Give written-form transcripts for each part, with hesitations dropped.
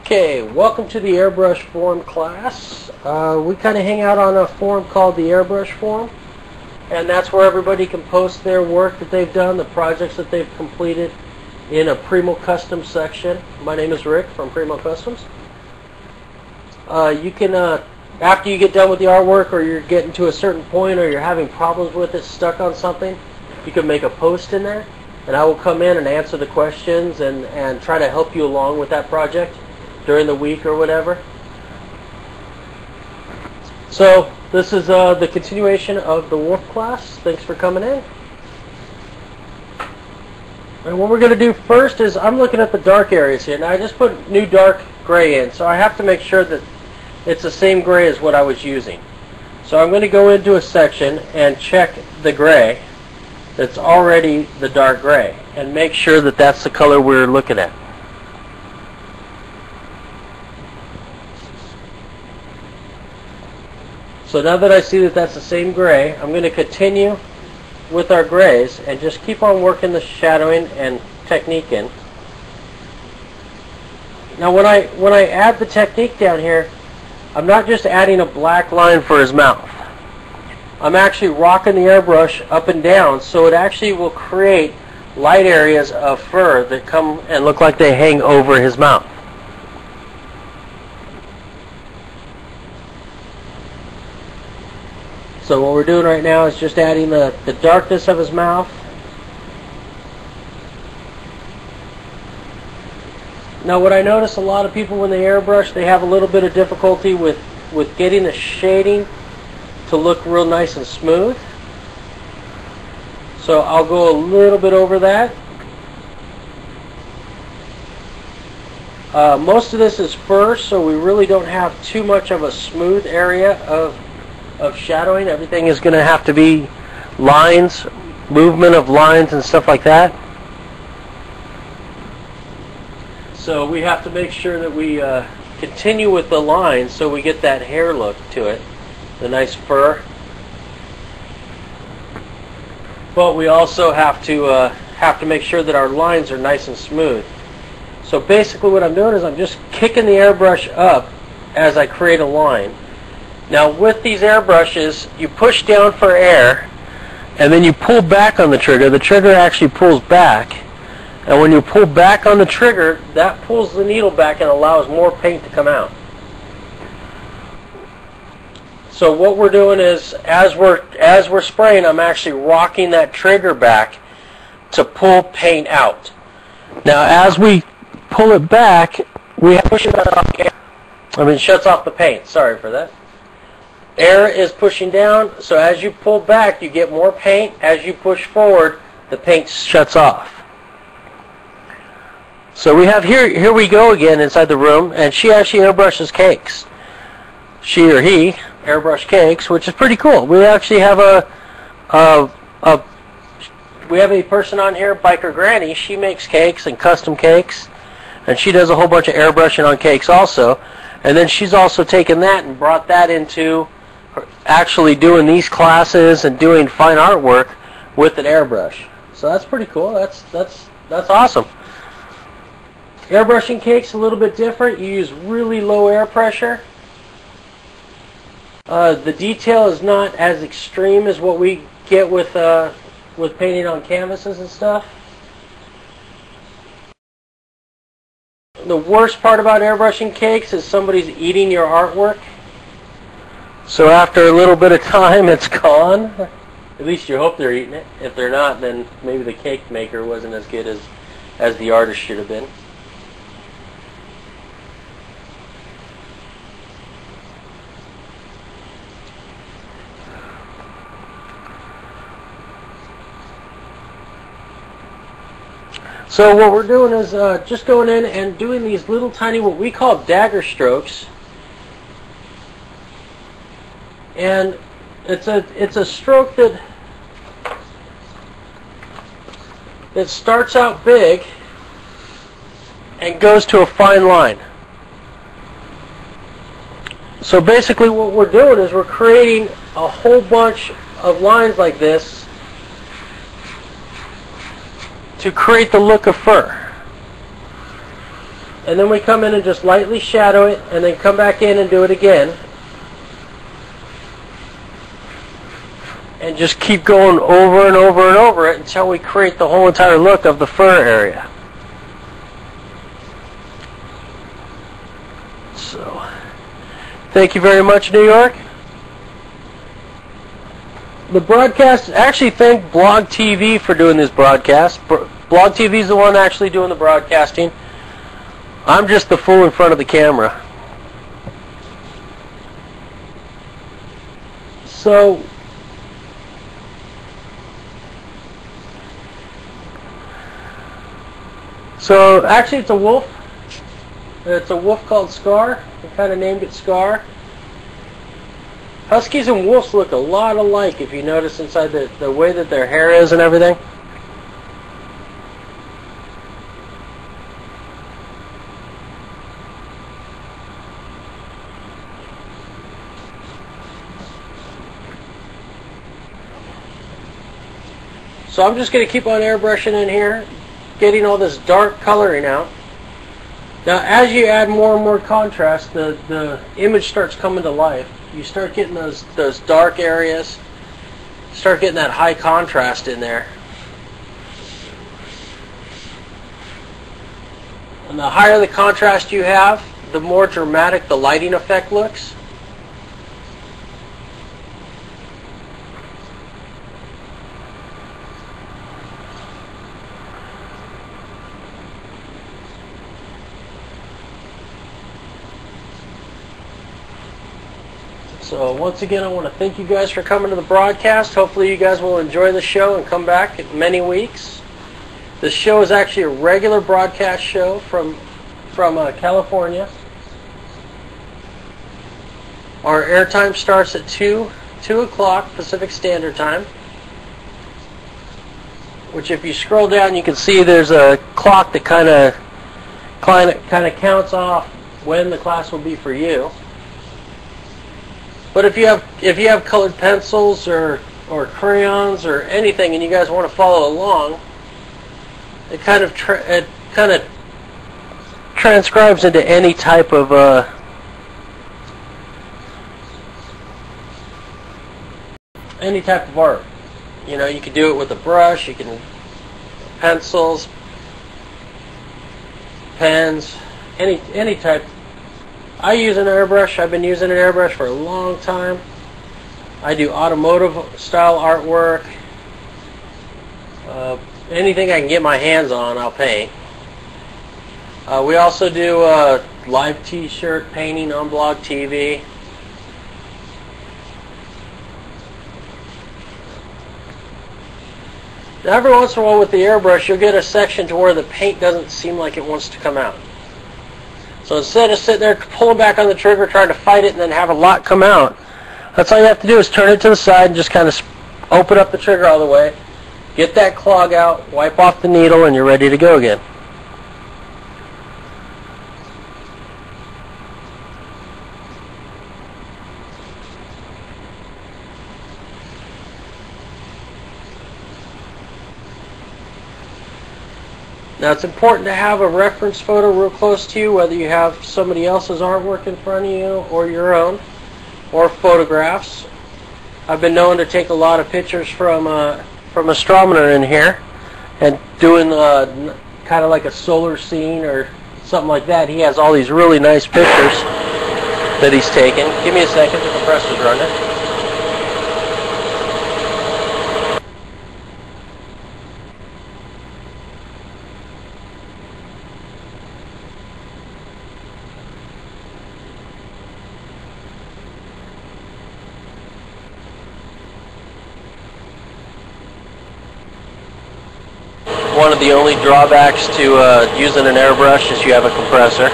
Okay, welcome to the Airbrush Forum class. We kind of hang out on a forum called the Airbrush Forum, and that's where everybody can post their work that they've done, the projects that they've completed in a Primo Customs section. My name is Rick from Primo Customs. You can, after you get done with the artwork, or you're getting to a certain point, or you're having problems with it, stuck on something, you can make a post in there, and I will come in and answer the questions and try to help you along with that project during the week or whatever. So this is the continuation of the Wolf class. Thanks for coming in. And what we're going to do first is I'm looking at the dark areas here. Now I just put new dark gray in, so I have to make sure that it's the same gray as what I was using. So I'm going to go into a section and check the gray that's already the dark gray and make sure that that's the color we're looking at. So now that I see that that's the same gray, I'm going to continue with our grays and just keep on working the shadowing and technique in. Now when I add the technique down here, I'm not just adding a black line for his mouth. I'm actually rocking the airbrush up and down, so it actually will create light areas of fur that come and look like they hang over his mouth. So what we're doing right now is just adding the darkness of his mouth. Now what I notice a lot of people when they airbrush, they have a little bit of difficulty with getting the shading to look real nice and smooth. So I'll go a little bit over that. Most of this is fur, so we really don't have too much of a smooth area of shadowing. Everything is going to have to be lines, movement of lines and stuff like that. So we have to make sure that we continue with the lines so we get that hair look to it, the nice fur. But we also have to make sure that our lines are nice and smooth. So basically what I'm doing is I'm just kicking the airbrush up as I create a line. Now with these airbrushes, you push down for air and then you pull back on the trigger. The trigger actually pulls back, and when you pull back on the trigger, that pulls the needle back and allows more paint to come out. So what we're doing is, as we're spraying, I'm actually rocking that trigger back to pull paint out. Now as we pull it back, we have to push it off air. It shuts off the paint. Sorry for that. Air is pushing down, so as you pull back, you get more paint. As you push forward, the paint shuts off. So we have here we go again inside the room, and she actually airbrushes cakes. She or he airbrush cakes, which is pretty cool. We actually have a person on here, Biker Granny. She makes cakes and custom cakes, and she does a whole bunch of airbrushing on cakes also. And then she's also taken that and brought that into actually doing these classes and doing fine artwork with an airbrush. So that's pretty cool. That's awesome. Airbrushing cakes a little bit different. You use really low air pressure. The detail is not as extreme as what we get with painting on canvases and stuff. The worst part about airbrushing cakes is somebody's eating your artwork. So after a little bit of time, it's gone. At least you hope they're eating it. If they're not, then maybe the cake maker wasn't as good as the artist should have been. So what we're doing is just going in and doing these little tiny, what we call dagger strokes. And it's a stroke that starts out big and goes to a fine line. So basically what we're doing is we're creating a whole bunch of lines like this to create the look of fur. and then we come in and just lightly shadow it, and then come back in and do it again. And just keep going over and over and over it until we create the whole entire look of the fur area. So, thank you very much, New York. The broadcast, actually thank Blog TV for doing this broadcast. Blog TV is the one actually doing the broadcasting. I'm just the fool in front of the camera. So actually it's a wolf. It's a wolf called Scar. We kind of named it Scar. Huskies and wolves look a lot alike if you notice inside the way that their hair is and everything. So I'm just going to keep on airbrushing in here, getting all this dark coloring out. Now as you add more and more contrast, the image starts coming to life. You start getting those dark areas, start getting that high contrast in there. And the higher the contrast you have, the more dramatic the lighting effect looks. So once again, I want to thank you guys for coming to the broadcast. Hopefully you guys will enjoy the show and come back in many weeks. This show is actually a regular broadcast show from California. Our airtime starts at 2 o'clock Pacific Standard Time. Which if you scroll down, you can see there's a clock that kind of counts off when the class will be for you. But if you have colored pencils or crayons or anything, and you guys want to follow along, it kind of transcribes into any type of art. You know, you can do it with a brush, you can pencils, pens, any type. I use an airbrush. I've been using an airbrush for a long time. I do automotive style artwork. Anything I can get my hands on, I'll paint. We also do live t-shirt painting on Blog TV. Every once in a while with the airbrush, you'll get a section to where the paint doesn't seem like it wants to come out. So instead of sitting there pulling back on the trigger, trying to fight it and then have a lot come out, that's all you have to do is turn it to the side and just kind of open up the trigger all the way, get that clog out, wipe off the needle, and you're ready to go again. Now it's important to have a reference photo real close to you, whether you have somebody else's artwork in front of you or your own, or photographs. I've been known to take a lot of pictures from Astrometer in here and doing kind of like a solar scene or something like that. He has all these really nice pictures that he's taken. Give me a second, the compressor's running. One of the only drawbacks to using an airbrush is you have a compressor.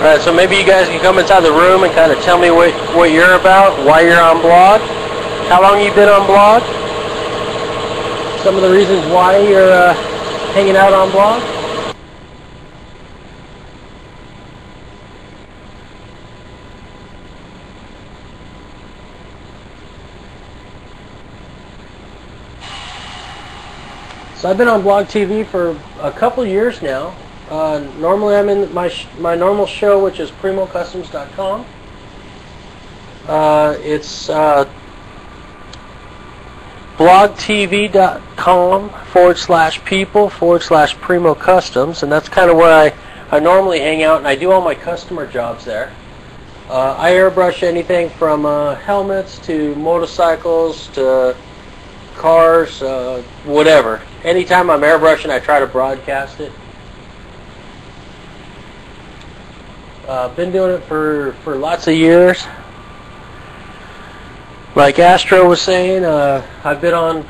Alright, so maybe you guys can come inside the room and kind of tell me what you're about, why you're on blog, how long you've been on blog, some of the reasons why you're hanging out on blog. So I've been on Blog TV for a couple years now. Normally I'm in my normal show, which is primocustoms.com. It's blogtv.com/people/Primo Customs, and that's kind of where I normally hang out, and I do all my customer jobs there. I airbrush anything from helmets to motorcycles to cars, whatever. Anytime I'm airbrushing, I try to broadcast it. Been doing it for lots of years. Like Astro was saying, I've been on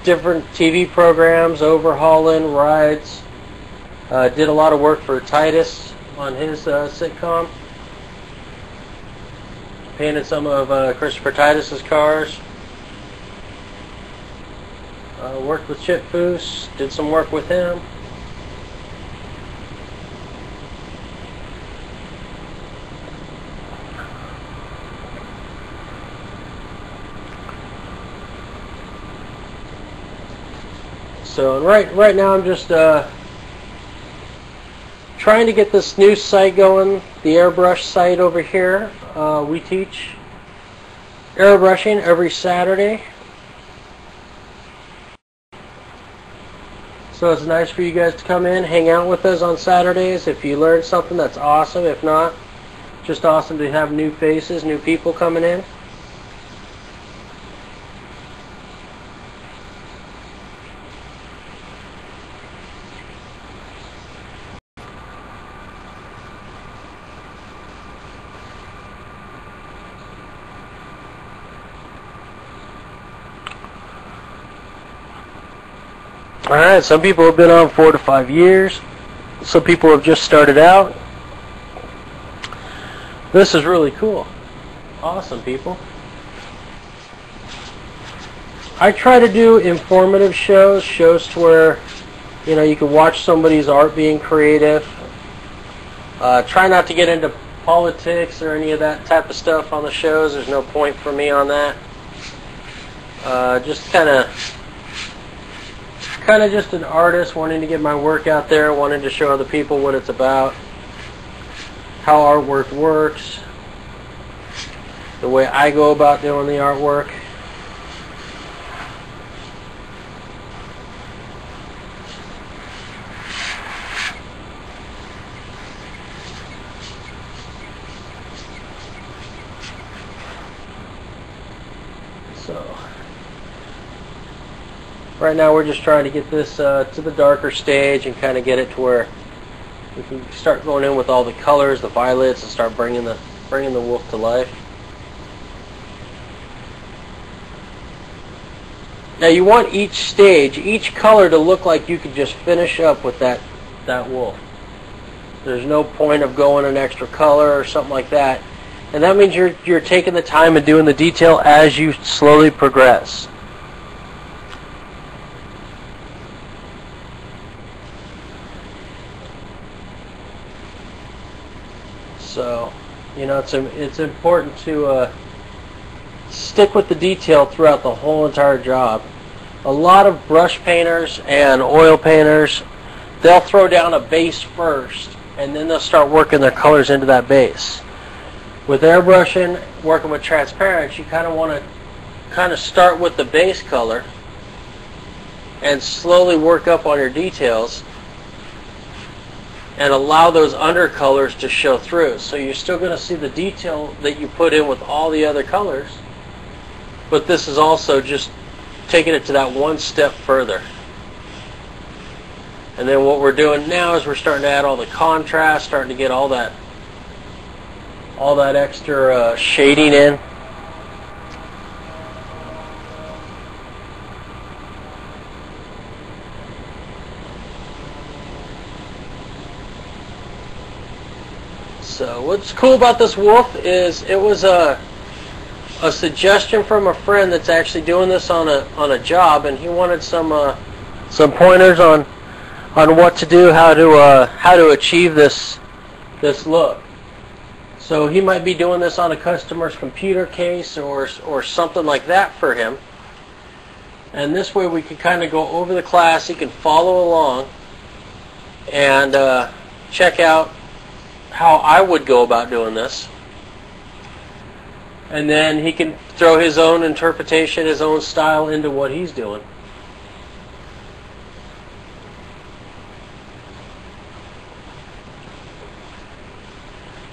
different TV programs, overhauling rides. Did a lot of work for Titus on his sitcom. Painted some of Christopher Titus's cars. Worked with Chip Foose, did some work with him. So right now I'm just trying to get this new site going, the airbrush site over here. We teach airbrushing every Saturday. So it's nice for you guys to come in, hang out with us on Saturdays. If you learn something, that's awesome. If not, just awesome to have new faces, new people coming in. Alright, some people have been on 4 to 5 years. Some people have just started out. This is really cool. Awesome, people. I try to do informative shows to where, you know, you can watch somebody's art being creative. Try not to get into politics or any of that type of stuff on the shows. There's no point for me on that. Just kind of just an artist wanting to get my work out there, wanting to show other people what it's about, how artwork works, the way I go about doing the artwork. So right now we're just trying to get this to the darker stage and kind of get it to where we can start going in with all the colors, the violets, and start bringing the wolf to life. Now you want each stage, each color to look like you could just finish up with that wolf. There's no point of going an extra color or something like that. And that means you're taking the time and doing the detail as you slowly progress. So, you know, it's important to stick with the detail throughout the whole entire job. A lot of brush painters and oil painters, they'll throw down a base first, and then they'll start working their colors into that base. With airbrushing, working with transparents, you kind of want to start with the base color and slowly work up on your details and allow those undercolors to show through. So you're still going to see the detail that you put in with all the other colors, but this is also just taking it to that one step further. And then what we're doing now is we're starting to add all the contrast, starting to get all that extra shading in. So what's cool about this wolf is it was a suggestion from a friend that's actually doing this on a job, and he wanted some pointers on what to do, how to achieve this look. So he might be doing this on a customer's computer case or something like that for him. And this way we can kind of go over the class. He can follow along and check out how I would go about doing this. And then he can throw his own interpretation, his own style into what he's doing.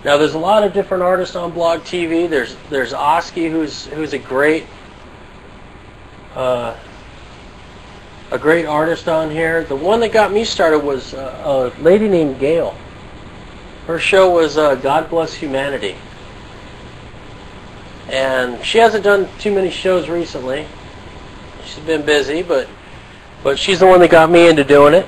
Now there's a lot of different artists on Blog TV. There's Oski, who's a great artist on here. The one that got me started was a lady named Gail. Her show was God Bless Humanity, and she hasn't done too many shows recently. She's been busy, but she's the one that got me into doing it.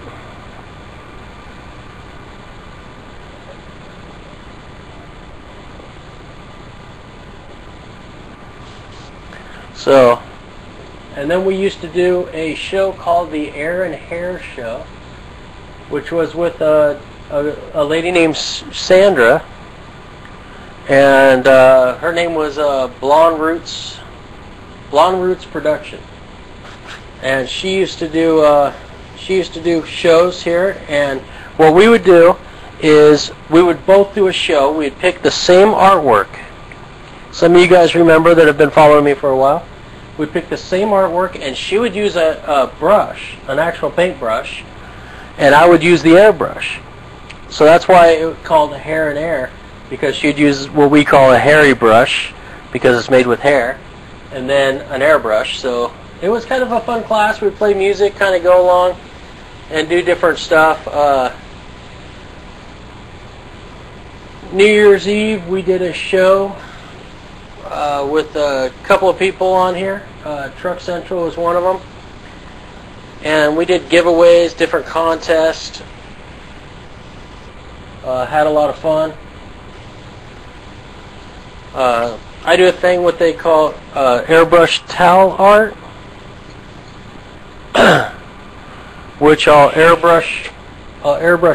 So, and then we used to do a show called the Air and Hair Show, which was with a lady named Sandra, and her name was Blonde Roots Production, and she used to do shows here. And what we would do is we would both do a show. We'd pick the same artwork. Some of you guys remember that have been following me for a while. We'd pick the same artwork, and she would use a brush, an actual paintbrush, and I would use the airbrush. So that's why it was called Hair and Air, because she'd use what we call a hairy brush, because it's made with hair, and then an airbrush. So it was kind of a fun class. We'd play music, kind of go along, and do different stuff. New Year's Eve, we did a show with a couple of people on here. Truck Central was one of them. And we did giveaways, different contests. Had a lot of fun. I do a thing what they call airbrush towel art, which I'll airbrush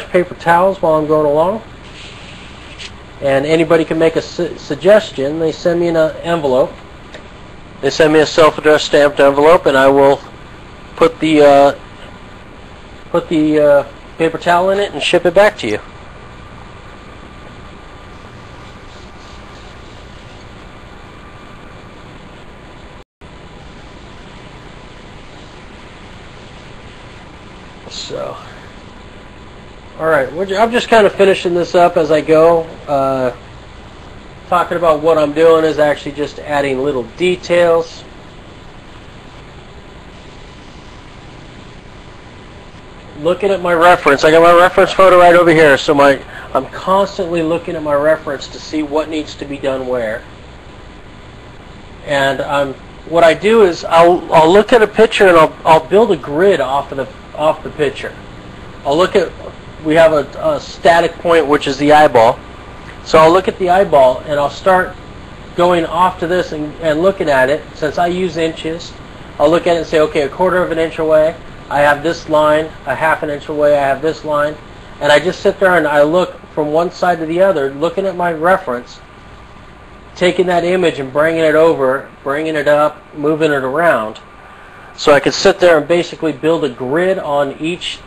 paper towels while I'm going along. And anybody can make a suggestion. They send me an envelope. They send me a self-addressed stamped envelope, and I will put the paper towel in it and ship it back to you. So, all right, I'm just kind of finishing this up as I go. Talking about what I'm doing is actually just adding little details. Looking at my reference, I got my reference photo right over here. So I'm constantly looking at my reference to see what needs to be done where. And what I do is I'll look at a picture and I'll build a grid off the picture. I'll look at, we have a static point, which is the eyeball. So I'll look at the eyeball and I'll start going off to this and looking at it. Since I use inches, I'll look at it and say, okay, 1/4 of an inch away, I have this line. 1/2 an inch away, I have this line. And I just sit there and I look from one side to the other, looking at my reference, taking that image and bringing it over, bringing it up, moving it around. So I can sit there and basically build a grid on each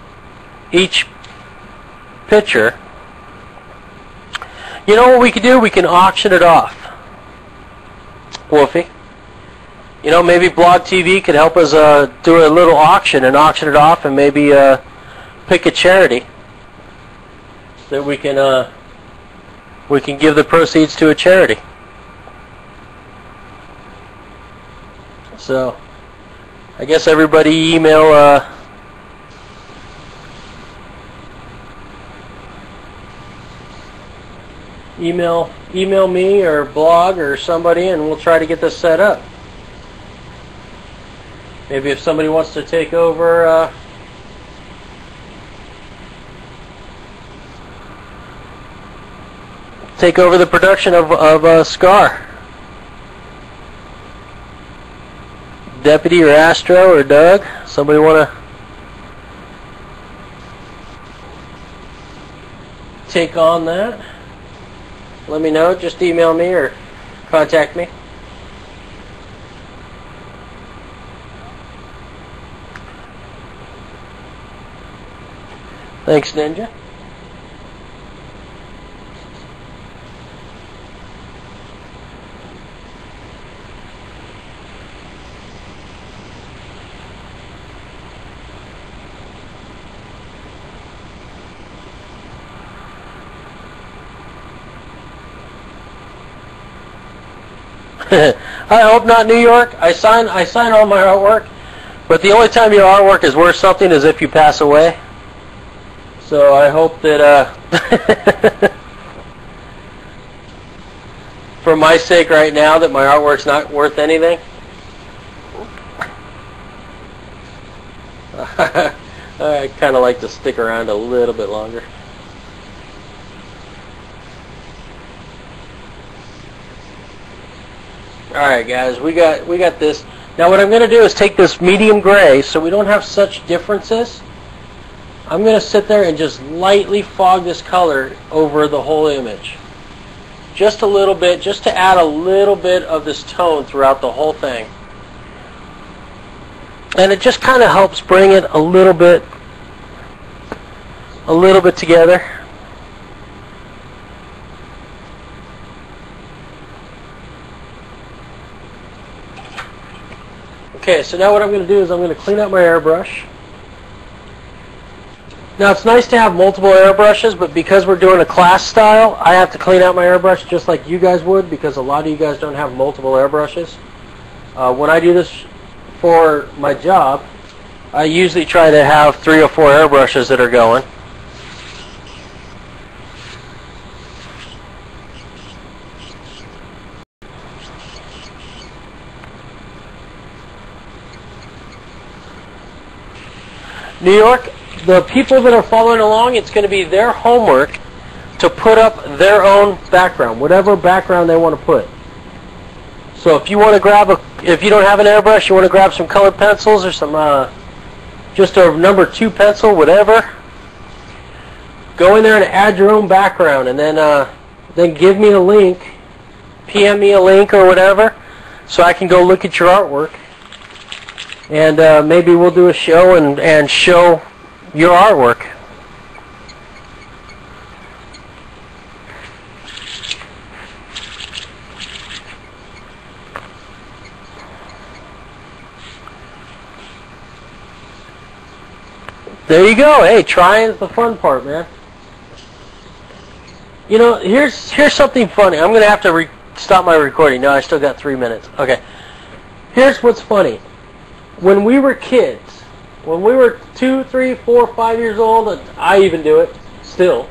picture. You know what we can do? We can auction it off. Wolfie. You know, maybe Blog TV could help us do a little auction and auction it off, and maybe pick a charity that we can give the proceeds to a charity. So I guess everybody email me or Blog or somebody, and we'll try to get this set up. Maybe if somebody wants to take over take over the production of Scar. Deputy or Astro or Doug, somebody want to take on that? Let me know. Just email me or contact me. Thanks, Ninja. I hope not, New York. I sign all my artwork, but the only time your artwork is worth something is if you pass away. So I hope that, for my sake right now, that my artwork's not worth anything. I kind of like to stick around a little bit longer. Alright guys, we got this. Now what I'm going to do is take this medium gray so we don't have such differences. I'm going to sit there and just lightly fog this color over the whole image. Just a little bit, just to add a little bit of this tone throughout the whole thing. And it just kind of helps bring it a little bit together. Okay, so now what I'm going to do is I'm going to clean up my airbrush. Now it's nice to have multiple airbrushes, but because we're doing a class style, I have to clean out my airbrush just like you guys would, because a lot of you guys don't have multiple airbrushes. When I do this for my job, I usually try to have 3 or 4 airbrushes that are going. New York, the people that are following along, it's going to be their homework to put up their own background, whatever background they want to put. So if you want to grab if you don't have an airbrush, you want to grab some colored pencils or some, just a number 2 pencil, whatever. Go in there and add your own background, and then give me a link, PM me a link or whatever, so I can go look at your artwork. And maybe we'll do a show and show your artwork. There you go. Hey, trying is the fun part, man. You know, here's something funny. I'm going to have to stop my recording. No, I still got 3 minutes. Okay. Here's what's funny. When we were kids, when we were 2, 3, 4, 5 years old, and I even do it still,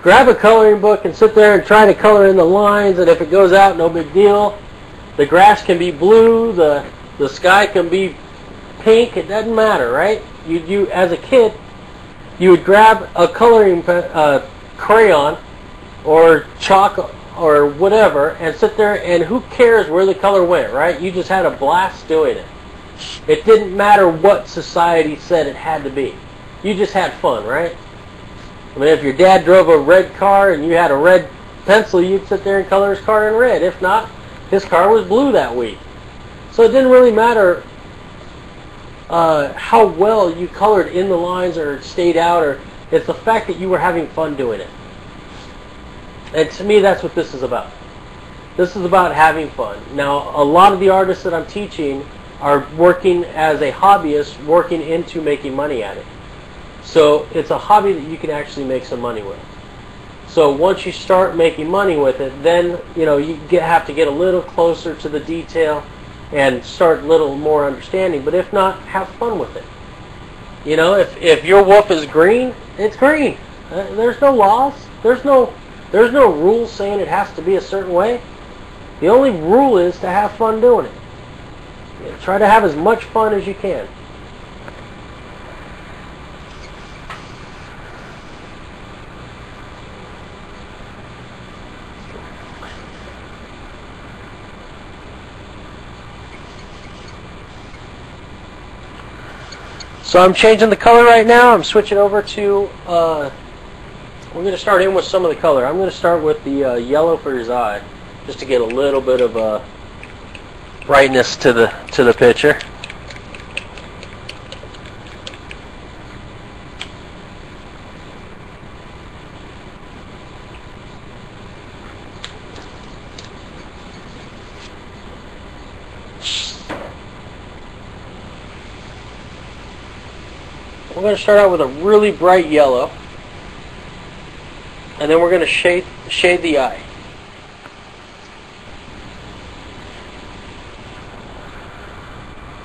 grab a coloring book and sit there and try to color in the lines, and if it goes out, no big deal. The grass can be blue, the sky can be pink, it doesn't matter, right? You as a kid, you would grab a coloring crayon or chalk or whatever and sit there, and who cares where the color went, right? You just had a blast doing it. It didn't matter what society said it had to be. You just had fun, right? I mean, if your dad drove a red car and you had a red pencil, you'd sit there and color his car in red. If not, his car was blue that week. So it didn't really matter how well you colored in the lines or stayed out, or it's the fact that you were having fun doing it. And to me, that's what this is about. This is about having fun. Now, a lot of the artists that I'm teaching are working as a hobbyist, working into making money at it. So it's a hobby that you can actually make some money with. So once you start making money with it, then you have to get a little closer to the detail and start a little more understanding. But if not, have fun with it. If your wolf is green, it's green. There's no laws. There's no rules saying it has to be a certain way. The only rule is to have fun doing it. Try to have as much fun as you can. So I'm changing the color right now. I'm switching over to, we're going to start in with some of the color. I'm going to start with the yellow for his eye, just to get a little bit of brightness to the picture. We're going to start out with a really bright yellow, and then we're going to shade the eye.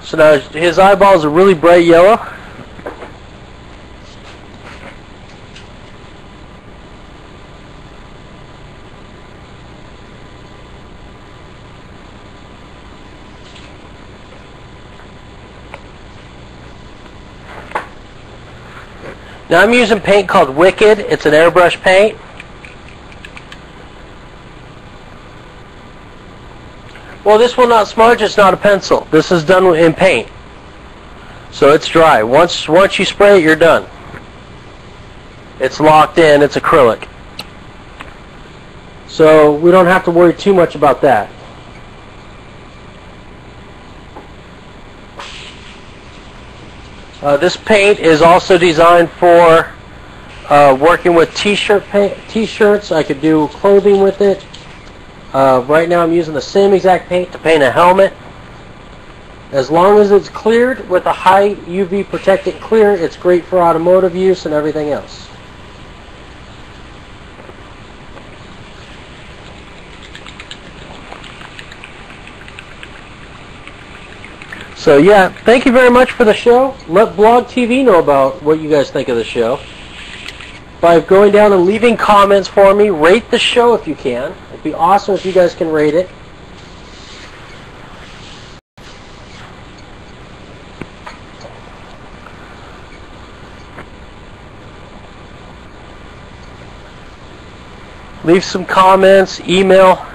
So now his eyeball is a really bright yellow. Now I'm using paint called Wicked. It's an airbrush paint. Well, this will not smudge. It's not a pencil. This is done in paint, so it's dry. Once you spray it, you're done. It's locked in. It's acrylic, so we don't have to worry too much about that. This paint is also designed for working with t-shirts. I could do clothing with it. Right now I'm using the same exact paint to paint a helmet. As long as it's cleared with a high UV protectant clear, it's great for automotive use and everything else. So yeah, thank you very much for the show. Let Blog TV know about what you guys think of the show by going down and leaving comments for me. Rate the show if you can. It'd be awesome if you guys can rate it. Leave some comments, email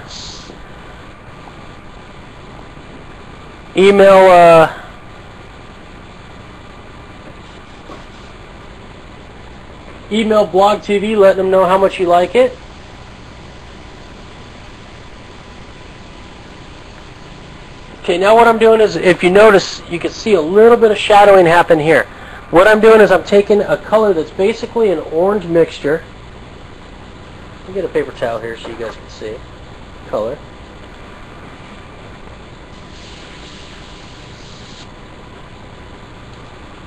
Blog TV, letting them know how much you like it. Okay, now what I'm doing is, if you notice, you can see a little bit of shadowing happen here. What I'm doing is I'm taking a color that's basically an orange mixture. Let me get a paper towel here so you guys can see color.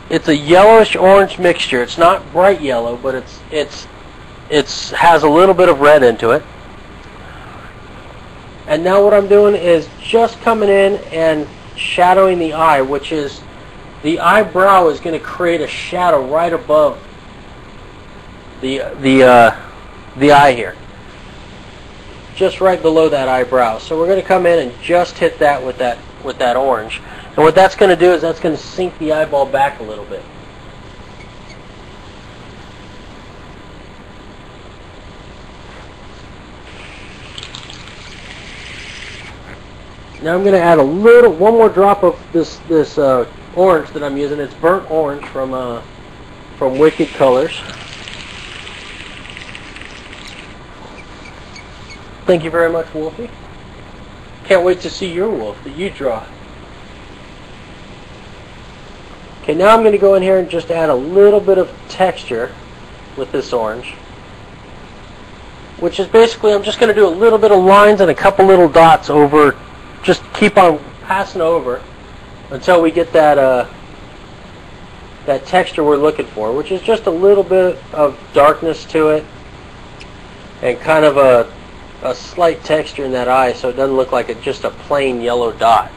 It's a yellowish orange mixture. It's not bright yellow, but it has a little bit of red into it. And now what I'm doing is just coming in and shadowing the eye, which is the eyebrow is going to create a shadow right above the eye here, just right below that eyebrow. So we're going to come in and just hit that with that orange. And what that's going to do is that's going to sink the eyeball back a little bit. Now I'm going to add one more drop of this orange that I'm using. It's burnt orange from Wicked Colors. Thank you very much, Wolfie. Can't wait to see your wolf that you draw. Okay, now I'm going to go in here and just add a little bit of texture with this orange, which is basically, I'm just going to do a little bit of lines and a couple little dots over, just keep on passing over until we get that texture we're looking for, which is just a little bit of darkness to it and kind of a slight texture in that eye, so it doesn't look like just a plain yellow dot.